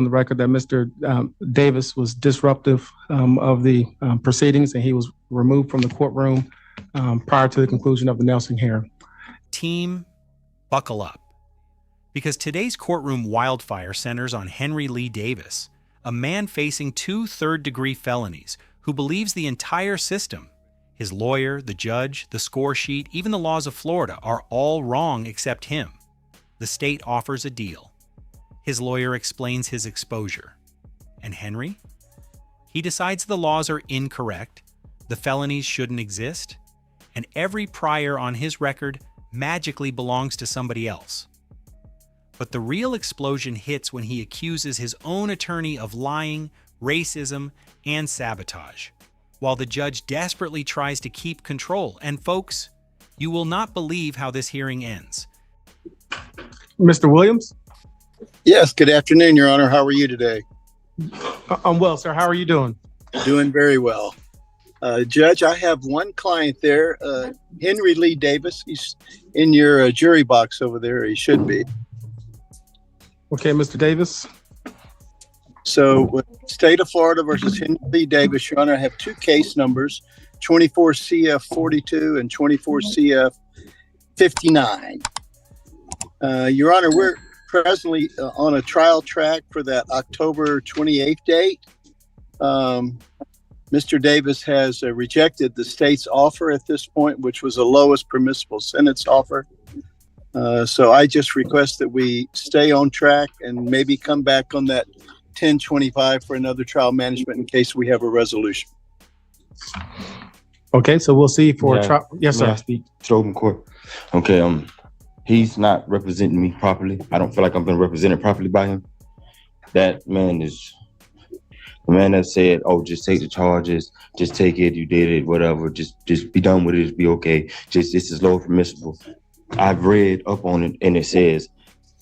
on the record that Mr. Davis was disruptive of the proceedings, and he was removed from the courtroom prior to the conclusion of the Nelson hearing. Team, buckle up. Because today's courtroom wildfire centers on Henry Lee Davis, a man facing 2 third-degree felonies who believes the entire system, his lawyer, the judge, the score sheet, even the laws of Florida, are all wrong except him. The state offers a deal. His lawyer explains his exposure. And Henry? He decides the laws are incorrect, the felonies shouldn't exist, and every prior on his record magically belongs to somebody else. But the real explosion hits when he accuses his own attorney of lying, racism, and sabotage, while the judge desperately tries to keep control. And folks, you will not believe how this hearing ends. Mr. Williams? Yes, good afternoon, Your Honor. How are you today? I'm well, sir. How are you doing? Doing very well. Judge, I have one client there, Henry Lee Davis. He's in your jury box over there. He should be. Okay, Mr. Davis. So, with State of Florida versus Henry Lee Davis, Your Honor, I have 2 case numbers, 24 CF 42 and 24 CF 59. Your Honor, we're presently on a trial track for that October 28th date. Mr. Davis has rejected the state's offer at this point, which was the lowest permissible sentence offer. So I just request that we stay on track and maybe come back on that 10/25 for another trial management in case we have a resolution. Okay, so we'll see for trial. Yes, sir. Open court. Okay, he's not representing me properly. I don't feel like I'm being represented properly by him. That man is the man that said, "Oh, just take the charges, just take it. You did it, whatever. Just be done with it. Be okay. Just this is low permissible." I've read up on it, and it says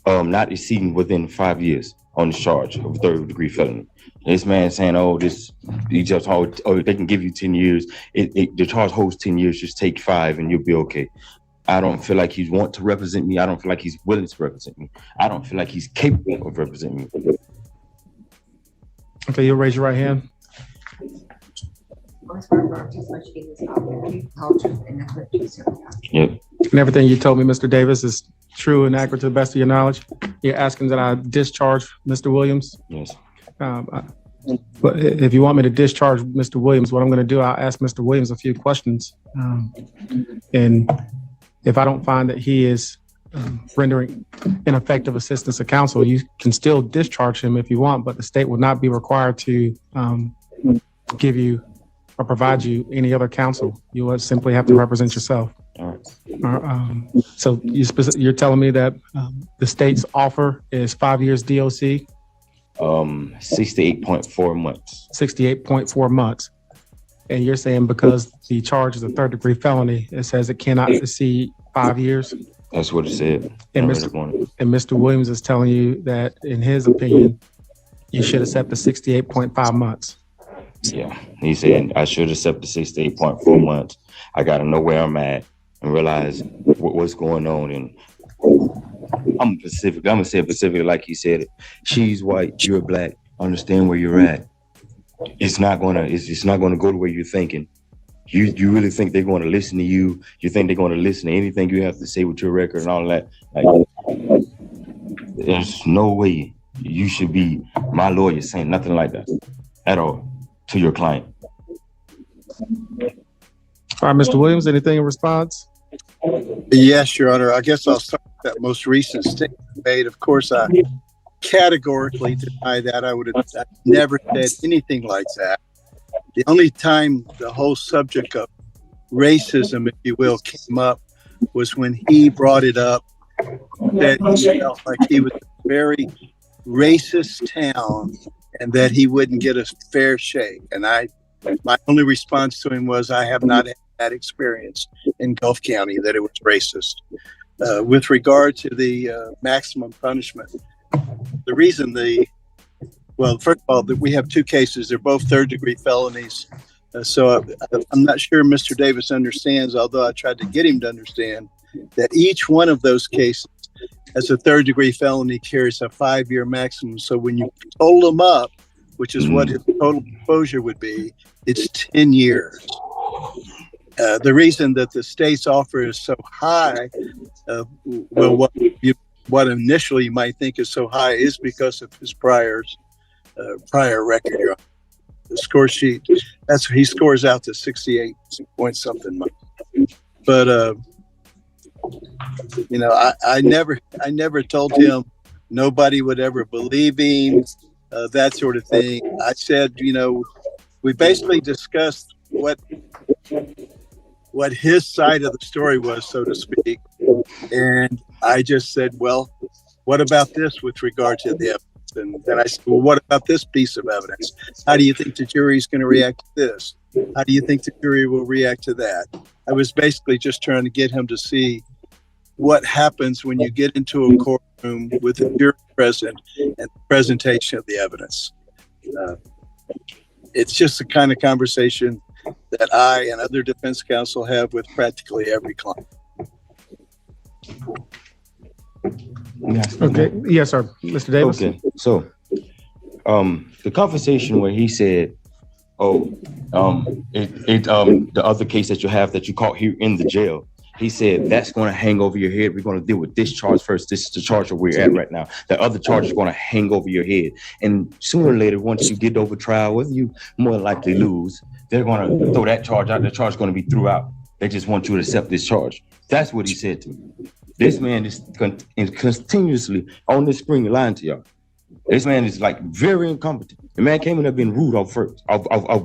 not exceeding within 5 years on the charge of a 3rd-degree felony. This man saying, "Oh, they can give you 10 years. The charge holds 10 years. Just take 5, and you'll be okay." I don't feel like he's want to represent me. I don't feel like he's willing to represent me. I don't feel like he's capable of representing me. Okay, you'll raise your right hand. Yep. And everything you told me, Mr. Davis, is true and accurate to the best of your knowledge. You're asking that I discharge Mr. Williams? Yes. But if you want me to discharge Mr. Williams, what I'm going to do, I'll ask Mr. Williams a few questions. And if I don't find that he is rendering ineffective assistance of counsel, you can still discharge him if you want, but the state will not be required to give you or provide you any other counsel. You will simply have to represent yourself. All right. So you're telling me that the state's offer is 5 years DOC? 68.4 months. 68.4 months. And you're saying because the charge is a 3rd-degree felony, it says it cannot exceed 5 years? That's what it said. And Mr. Williams is telling you that, in his opinion, you should accept the 68.5 months. Yeah, he said I should accept the 68.4 months. I got to know where I'm at and realize what's going on. And I'm Pacific. I'm gonna say Pacific like he said it. She's white, you're black. Understand where you're at. It's not gonna go the way you're thinking. You really think they're going to listen to you? You think they're going to listen to anything you have to say with your record and all that? Like, there's no way you should be my lawyer saying nothing like that at all to your client. All right, Mr. Williams, anything in response? Yes, Your Honor. I guess I'll start with that most recent statement made. Of course, I categorically deny that. I never said anything like that. The only time the whole subject of racism, if you will, came up was when he brought it up that he felt like he was a very racist town and that he wouldn't get a fair shake. And my only response to him was, I have not had that experience in Gulf County that it was racist. With regard to the maximum punishment, the reason first of all, we have 2 cases. They're both 3rd-degree felonies. So I'm not sure Mr. Davis understands, although I tried to get him to understand, that each one of those cases as a third-degree felony carries a 5-year maximum. So when you total them up, which is what his total exposure would be, it's 10 years. The reason that the state's offer is so high, what initially you might think is so high is because of his prior record. Your Honor. The score sheet, he scores out to 68 point something. But I never told him nobody would ever believe him, that sort of thing. I said, we basically discussed what his side of the story was, so to speak. And I just said, well, what about this with regard to the evidence? And then I said, well, what about this piece of evidence? How do you think the jury is going to react to this? How do you think the jury will react to that? I was basically just trying to get him to see what happens when you get into a courtroom with the jury present and the presentation of the evidence. It's just the kind of conversation that I and other defense counsel have with practically every client. Yes. Okay. Yes, sir. Mr. Davis. Okay. So, the conversation where he said, the other case that you have that you caught here in the jail, he said, that's going to hang over your head. We're going to deal with this charge first. This is the charge that we're at right now. The other charge is going to hang over your head. And sooner or later, once you get over trial, whether you more likely lose, they're going to throw that charge out. The charge is going to be throughout. They just want you to accept this charge. That's what he said to me. This man is continuously on this screen lying to y'all. This man is like very incompetent. The man came in up being rude off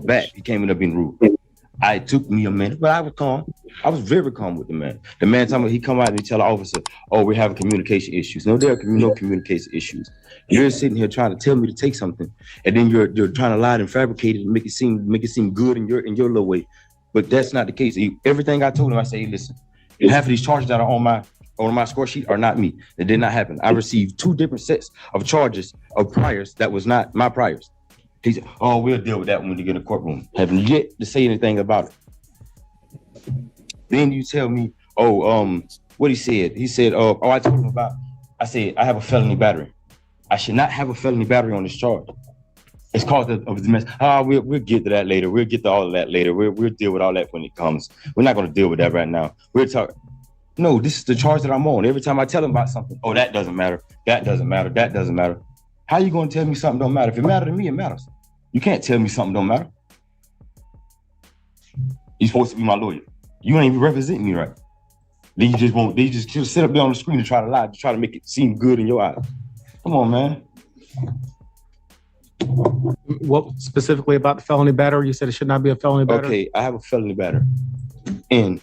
bat. He came in up being rude. It took me a minute, but I was calm. I was very calm with the man. The man told me, he come out and he tell the officer, oh, we're having communication issues. No, there are no communication issues. You're sitting here trying to tell me to take something, and then you're trying to lie and fabricate it and make it seem good in your little way. But that's not the case. Everything I told him, I say, hey, listen, half of these charges that are on my score sheet are not me. It did not happen. I received 2 different sets of charges of priors that was not my priors. He said, oh, we'll deal with that when we get in the courtroom. Haven't yet to say anything about it. Then you tell me, what he said. He said, I told him I said, I have a felony battery. I should not have a felony battery on this charge. It's caused a mess. We'll get to that later. We'll get to all of that later. We'll deal with all that when it comes. We're not going to deal with that right now. We're talking. No, this is the charge that I'm on. Every time I tell him about something, that doesn't matter. That doesn't matter. That doesn't matter. How you going to tell me something don't matter? If it matters to me, it matters. You can't tell me something don't matter. You're supposed to be my lawyer. You ain't even representing me right. Then you just sit up there on the screen and try to lie, to try to make it seem good in your eyes. Come on, man. What specifically about the felony battery? You said it should not be a felony battery. Okay, I have a felony battery. And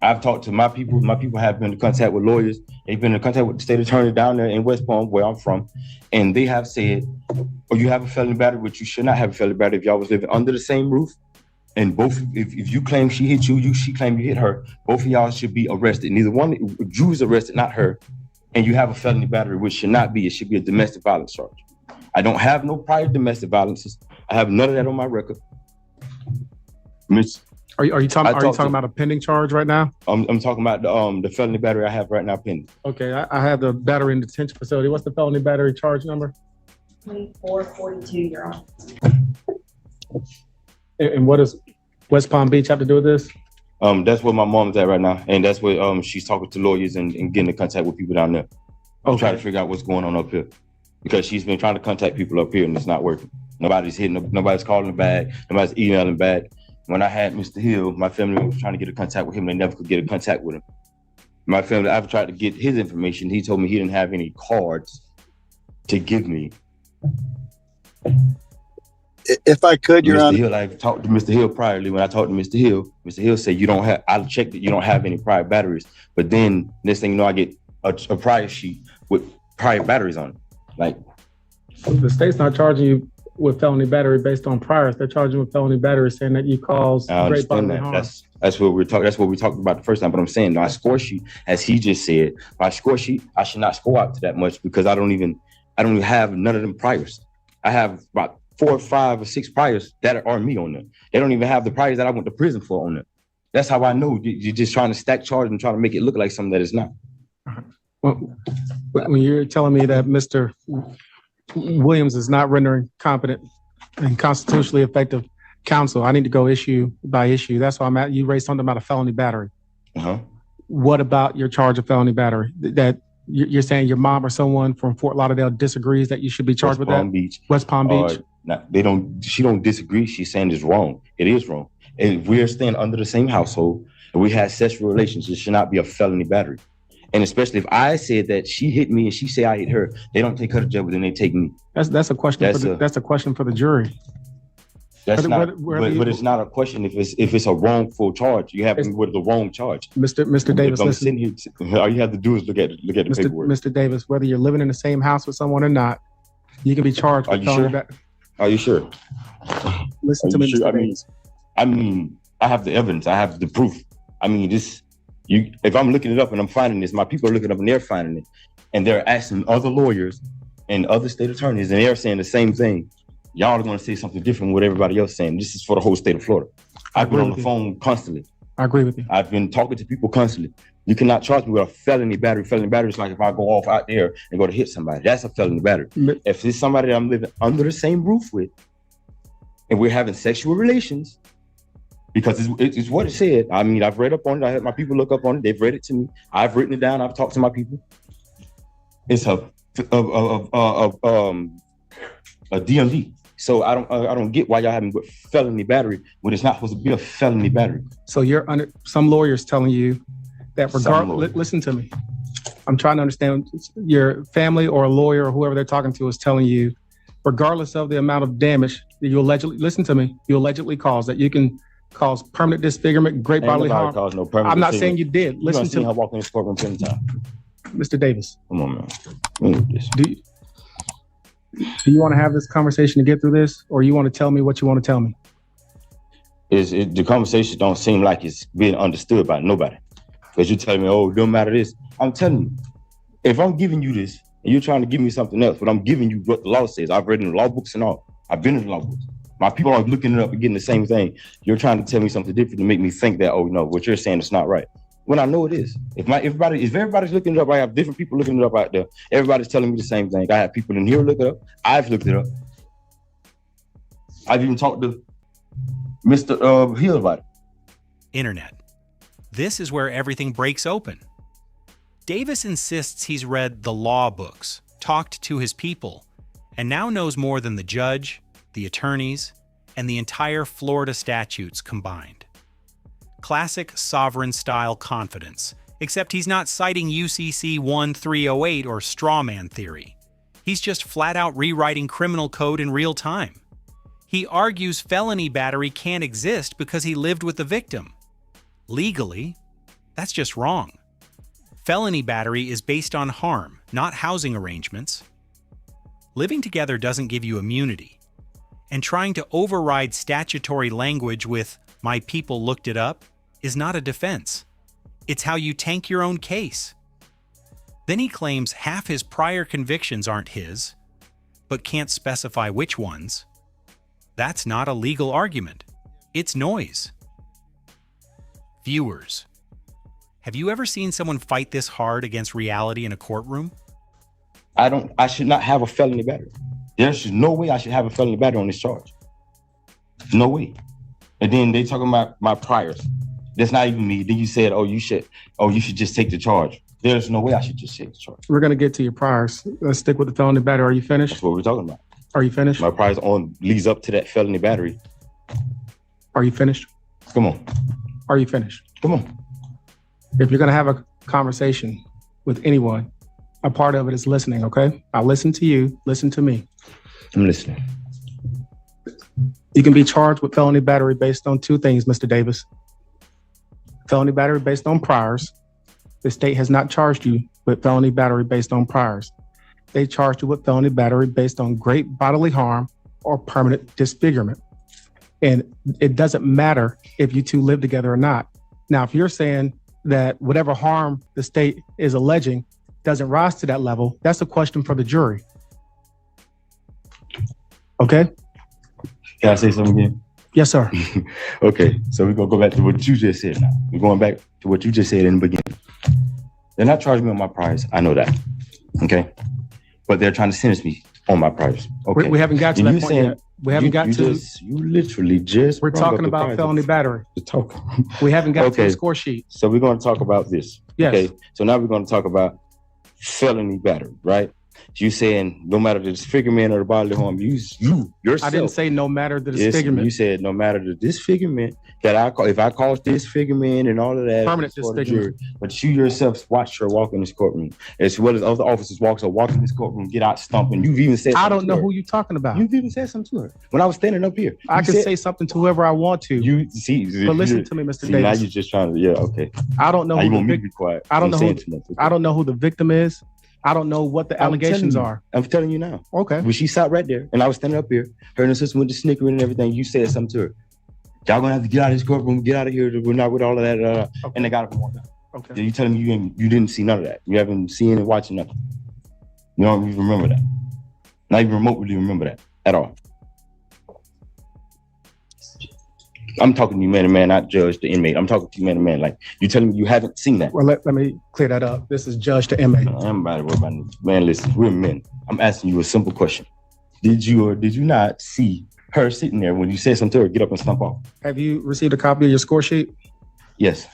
I've talked to my people. My people have been in contact with lawyers. They've been in contact with the state attorney down there in West Palm, where I'm from. And they have said, you have a felony battery, which you should not have a felony battery if y'all was living under the same roof. And both, if you claim she hit you, she claim you hit her, both of y'all should be arrested. Neither one, Drew is arrested, not her. And you have a felony battery, which should not be. It should be a domestic violence charge. I don't have no prior domestic violences. I have none of that on my record. Are you talking about a pending charge right now? I'm talking about the felony battery I have right now pending. Okay, I have the battery in detention facility. What's the felony battery charge number? 2442, Your Honor. And what does West Palm Beach have to do with this? That's where my mom's at right now, and that's where she's talking to lawyers and getting in contact with people down there. I'm trying to figure out what's going on up here, because she's been trying to contact people up here and it's not working. Nobody's hitting, nobody's calling her back, nobody's emailing back. When I had Mr. Hill, my family was trying to get in contact with him. They never could get in contact with him. My family, I've tried to get his information. He told me he didn't have any cards to give me. If I could, Your Honor. Mr. Hill, I've talked to Mr. Hill priorly. When I talked to Mr. Hill said, you don't have, I checked that you don't have any prior batteries. But then next thing you know, I get a prior sheet with prior batteries on it. Like, the state's not charging you with felony battery based on priors. They're charging with felony battery, saying that you caused great bodily harm. That's what we're talking. That's what we talked about the first time. But I'm saying my score sheet, as he just said, my score sheet, I should not score out to that much because I don't even have none of them priors. I have about 4 or 5 or 6 priors that are me on there. They don't even have the priors that I went to prison for on there. That's how I know you're just trying to stack charges and trying to make it look like something that it's not. Well, when you're telling me that Mr. Williams is not rendering competent and constitutionally effective counsel, I need to go issue by issue. That's why I'm at. You raised something about a felony battery. Uh-huh. What about your charge of felony battery? That you're saying your mom or someone from Fort Lauderdale disagrees that you should be charged with that? West Palm Beach. She don't disagree. She's saying it's wrong. It is wrong. If we're staying under the same household and we had sexual relations, it should not be a felony battery. And especially if I said that she hit me and she say I hit her, they don't take her to jail, but then they take me. That's a question. That's a question for the jury. That's but it's not a question if it's a wrongful charge. You have me with the wrong charge. Mr. Davis, listen. Here, all you have to do is look at the paperwork. Mr. Davis, whether you're living in the same house with someone or not, you can be charged with felony battery. Are you sure? Listen to me, Mr. Davis. I mean, I have the evidence. I have the proof. I mean, if I'm looking it up and I'm finding this, my people are looking up and they're finding it. And they're asking other lawyers and other state attorneys, and they're saying the same thing. Y'all are going to say something different from what everybody else is saying. This is for the whole state of Florida. I've been on the phone constantly. I agree with you. I've been talking to people constantly. You cannot charge me with a felony battery. Felony battery is like if I go off out there and go to hit somebody. That's a felony battery. If it's somebody that I'm living under the same roof with, and we're having sexual relations, because it's what it said. I mean, I've read up on it. I had my people look up on it. They've read it to me. I've written it down. I've talked to my people. It's a DMV. So I don't get why y'all having a felony battery when it's not supposed to be a felony battery. So you're under some lawyers telling you that regardless. Listen to me. I'm trying to understand. Your family or a lawyer or whoever they're talking to is telling you, regardless of the amount of damage that you allegedly cause, that you can cause permanent disfigurement, great bodily harm. I'm not saying you did. Listen to me. I walk in this courtroom every time. Mr. Davis. Come on, man. Do you want to have this conversation to get through this, or you want to tell me what you want to tell me? The conversation don't seem like it's being understood by nobody. Because you're telling me, oh, it don't matter this. I'm telling you, if I'm giving you this and you're trying to give me something else, but I'm giving you what the law says. I've read in the law books and all. I've been in the law books. My people are looking it up and getting the same thing. You're trying to tell me something different to make me think that, oh, no, what you're saying is not right. When I know it is. If everybody's looking it up, I have different people looking it up out there. Everybody's telling me the same thing. I have people in here look it up. I've looked it up. I've even talked to Mr. Hill about it. Internet. This is where everything breaks open. Davis insists he's read the law books, talked to his people, and now knows more than the judge, the attorneys, and the entire Florida statutes combined. Classic sovereign-style confidence, except he's not citing UCC 1308 or strawman theory. He's just flat-out rewriting criminal code in real time. He argues felony battery can't exist because he lived with the victim. Legally, that's just wrong. Felony battery is based on harm, not housing arrangements. Living together doesn't give you immunity. And trying to override statutory language with "my people looked it up" is not a defense. It's how you tank your own case. Then he claims half his prior convictions aren't his, but can't specify which ones. That's not a legal argument. It's noise. Viewers, have you ever seen someone fight this hard against reality in a courtroom? I should not have a felony battery. There's no way I should have a felony battery on this charge. No way. And then they talking about my priors. That's not even me. Then you said, you should just take the charge. There's no way I should just take the charge. We're going to get to your priors. Let's stick with the felony battery. Are you finished? That's what we're talking about. Are you finished? My priors leads up to that felony battery. Are you finished? Come on. Are you finished? Come on. If you're going to have a conversation with anyone, a part of it is listening, okay? I'll listen to you. Listen to me. I'm listening. You can be charged with felony battery based on two things, Mr. Davis. Felony battery based on priors. The state has not charged you with felony battery based on priors. They charged you with felony battery based on great bodily harm or permanent disfigurement. And it doesn't matter if you two live together or not. Now, if you're saying that whatever harm the state is alleging doesn't rise to that level, that's a question for the jury. Okay? Can I say something again? Yes, sir. Okay, so we're going to go back to what you just said now. We're going back to what you just said in the beginning. They're not charging me on my priors. I know that. Okay. But they're trying to sentence me on my priors. Okay. We haven't got to And that you point saying- yet. We haven't got to. You literally just. We're brought up talking the about priors felony battery. to talk. We haven't got to Okay. the score sheet. So we're going to talk about this. Yes. Okay. So now we're going to talk about felony battery, right? You saying no matter the disfigurement or the bodily harm, you yourself. I didn't say no matter the Yes, disfigurement. you said no matter the disfigurement that if I caused disfigurement and all of that. Permanent for the disfigurement. jury, but you yourself watched her walk in this courtroom, as well as other officers walk in this courtroom, get out stumping. You've even said I something don't to know her. who you're talking about. You've even said something to her when I was standing up here. I You can said- say something to whoever I want to. You see, But listen to me, Mr. See, now Davis. you're just trying to, yeah, okay. I don't know Now you who the want me to vic- be quiet. I don't I'm know saying who- too much. I don't know who the victim is. I don't know what the I'm allegations telling you. are. I'm telling you now. Okay. When she sat right there and I was standing up here, her and her sister went to snickering and everything, you said something to her. Y'all gonna have to get out of this courtroom, get out of here. We're not with all of that. Okay. And they got up and walked out. Okay. You telling me you didn't see none of that. You haven't seen it, watching nothing. You don't even remember that. Not even remotely remember that at all. I'm talking to you man to man, not judge the inmate. I'm talking to you man to man. Like you telling me you haven't seen that. Well, let me clear that up. This is judge to inmate. I'm about to worry about it. Man, listen, we're men. I'm asking you a simple question. Did you or did you not see her sitting there when you said something to her, get up and stomp off? Have you received a copy of your score sheet? Yes.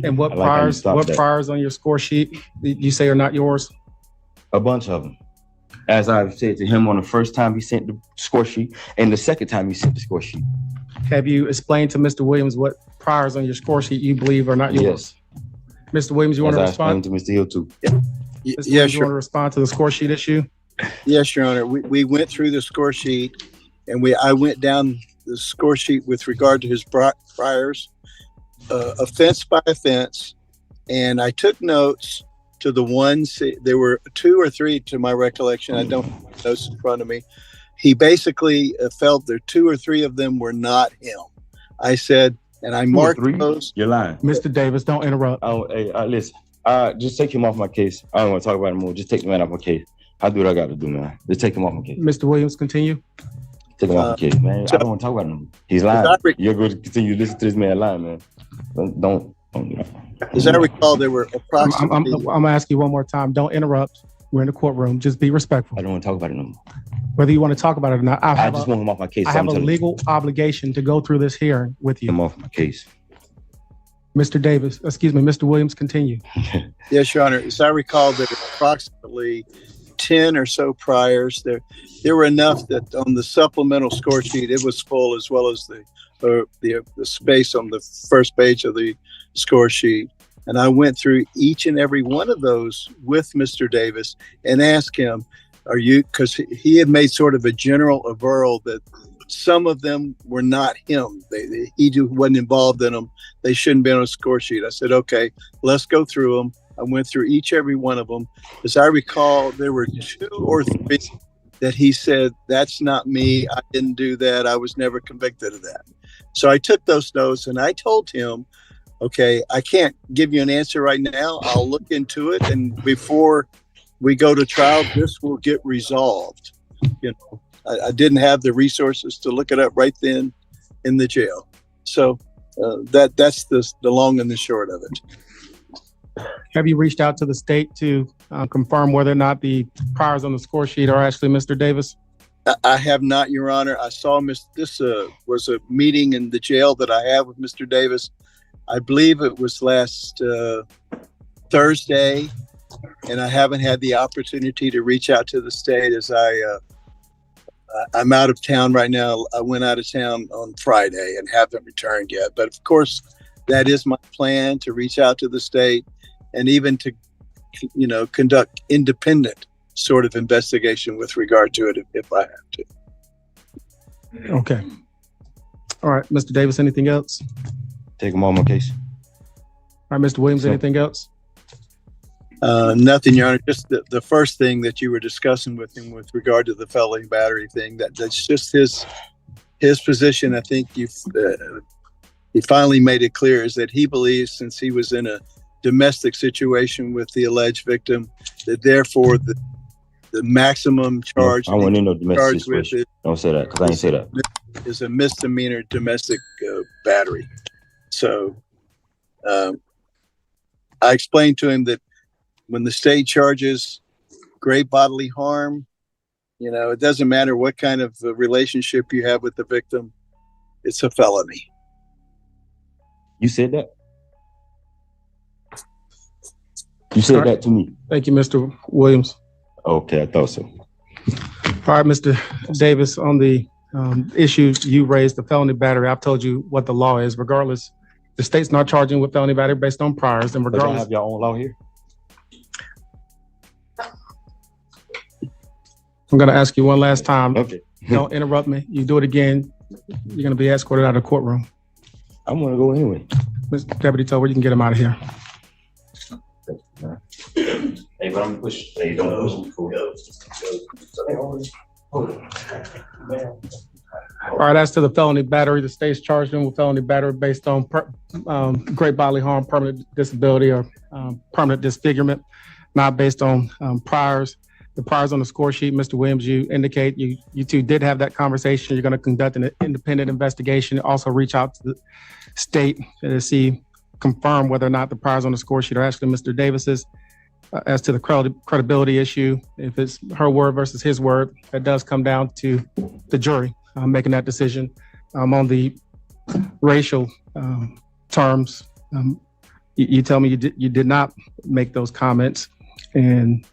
And what I like how you priors? stopped What that. priors on your score sheet you say are not yours? A bunch of them. As I've said to him on the first time he sent the score sheet and the second time he sent the score sheet. Have you explained to Mr. Williams what priors on your score sheet you believe are not yours? Yes. Mr. Williams, you want As to I respond? explained to Mr. Hill too. Mr. Yes, Williams, you want to sure. respond to the score sheet issue? Yes, Your Honor. We went through the score sheet, and I went down the score sheet with regard to his priors, offense by offense, and I took notes to the ones. There were 2 or 3 to my recollection. I don't have my notes in front of me. He basically felt there 2 or 3 of them were not him. I said, and I 2 or marked 3? those. You're lying. Mr. Davis, don't interrupt. Oh, hey, listen. Just take him off my case. I don't want to talk about him more. Just take the man off my case. I'll do what I got to do, man. Just take him off my case. Mr. Williams, continue. Take him off my case, man. I don't want to talk about him. He's lying. You're going to continue to listen to this man lying, man. Don't do that. As I recall, there were I'm approximately. gonna ask you one more time. Don't interrupt. We're in the courtroom. Just be respectful. I don't want to talk about it no more. Whether you want to talk about it or not, I just want him off my case. I have a legal obligation to go through this hearing with Him you. off my case. Mr. Davis, excuse me, Mr. Williams, continue. Yes, Your Honor. As I recall, there were approximately 10 or so priors. There were enough that on the supplemental score sheet, it was full, as well as the space on the first page of the score sheet. And I went through each and every one of those with Mr. Davis and asked him, because he had made sort of a general averral that some of them were not him. He wasn't involved in them. They shouldn't be on a score sheet. I said, okay, let's go through them. I went through each every one of them. As I recall, there were 2 or 3 that he said, that's not me. I didn't do that. I was never convicted of that. So I took those notes and I told him, okay, I can't give you an answer right now. I'll look into it. And before we go to trial, this will get resolved. You know, I didn't have the resources to look it up right then in the jail. So that's the long and the short of it. Have you reached out to the state to confirm whether or not the priors on the score sheet are actually Mr. Davis? I have not, Your Honor. I saw this was a meeting in the jail that I had with Mr. Davis. I believe it was last Thursday, and I haven't had the opportunity to reach out to the state as I'm out of town right now. I went out of town on Friday and haven't returned yet. But of course, that is my plan, to reach out to the state and even to, conduct independent sort of investigation with regard to it if I have to. Okay. All right, Mr. Davis, anything else? Take him off my case. All right, Mr. Williams, anything else? Nothing, Your Honor. Just the first thing that you were discussing with him with regard to the felony battery thing, that's just his position. I think he finally made it clear is that he believes, since he was in a domestic situation with the alleged victim, that therefore the maximum charge I went in no domestic charged situation. with Don't say that, because I ain't say that. is a misdemeanor domestic battery. So I explained to him that when the state charges great bodily harm, it doesn't matter what kind of relationship you have with the victim, it's a felony. You said that? You said that to me? Thank you, Mr. Williams. Okay, I thought so. All right, Mr. Davis, on the issue you raised, the felony battery, I've told you what the law is. Regardless, the state's not charging with felony battery based on priors, and But y'all regardless, have your own law here? I'm going to ask you one last time. Okay. Don't interrupt me. You do it again, you're going to be escorted out of the courtroom. I'm gonna go anyway. Mr. Deputy Tower, you can get him out of here. Hey, but I'm push. Hey, don't push me. Cool. All right, as to the felony battery, the state's charged him with felony battery based on great bodily harm, permanent disability, or permanent disfigurement, not based on priors. The priors on the score sheet, Mr. Williams, you indicate you two did have that conversation. You're going to conduct an independent investigation. Also reach out to the state to confirm whether or not the priors on the score sheet are actually Mr. Davis's. As to the credibility issue, if it's her word versus his word, that does come down to the jury making that decision. On the racial terms, you tell me you did not make those comments, and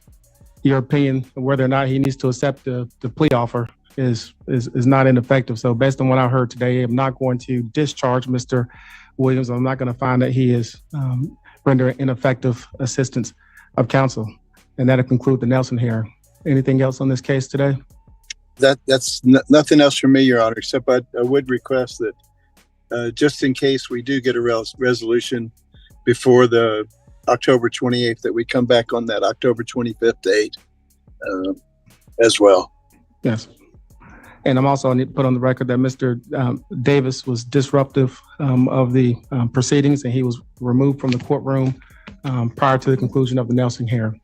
your opinion of whether or not he needs to accept the plea offer is not ineffective. So based on what I heard today, I'm not going to discharge Mr. Williams. I'm not going to find that he is rendering ineffective assistance of counsel. And that'll conclude the Nelson hearing. Anything else on this case today? That's nothing else from me, Your Honor, except I would request that just in case we do get a resolution before the October 28th, that we come back on that October 25th date as well. Yes. And I'm also need to put on the record that Mr. Davis was disruptive of the proceedings, and he was removed from the courtroom prior to the conclusion of the Nelson hearing.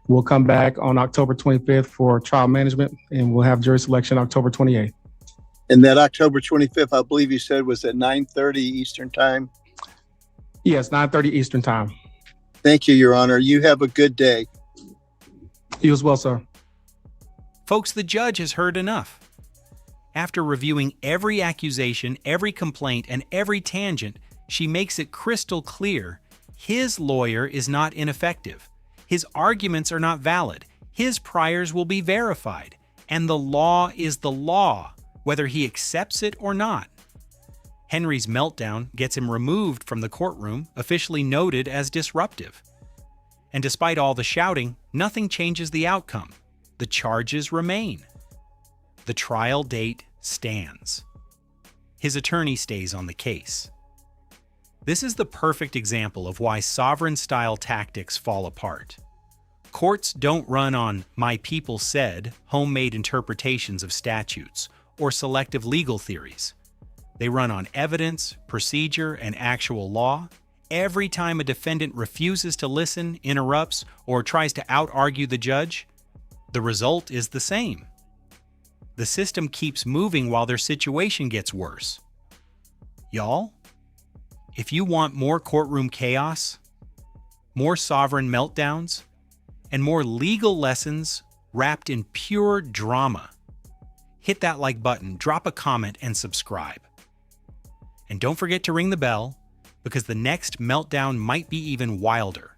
We'll come back on October 25th for trial management, and we'll have jury selection October 28th. And that October 25th, I believe you said, was at 9:30 Eastern time? Yes, 9:30 Eastern time. Thank you, Your Honor. You have a good day. You as well, sir. Folks, the judge has heard enough. After reviewing every accusation, every complaint, and every tangent, she makes it crystal clear his lawyer is not ineffective. His arguments are not valid. His priors will be verified. And the law is the law, whether he accepts it or not. Henry's meltdown gets him removed from the courtroom, officially noted as disruptive. And despite all the shouting, nothing changes the outcome. The charges remain. The trial date stands. His attorney stays on the case. This is the perfect example of why sovereign-style tactics fall apart. Courts don't run on "my people said," homemade interpretations of statutes, or selective legal theories. They run on evidence, procedure, and actual law. Every time a defendant refuses to listen, interrupts, or tries to out-argue the judge, the result is the same. The system keeps moving while their situation gets worse. Y'all, if you want more courtroom chaos, more sovereign meltdowns, and more legal lessons wrapped in pure drama, hit that like button, drop a comment, and subscribe. And don't forget to ring the bell, because the next meltdown might be even wilder.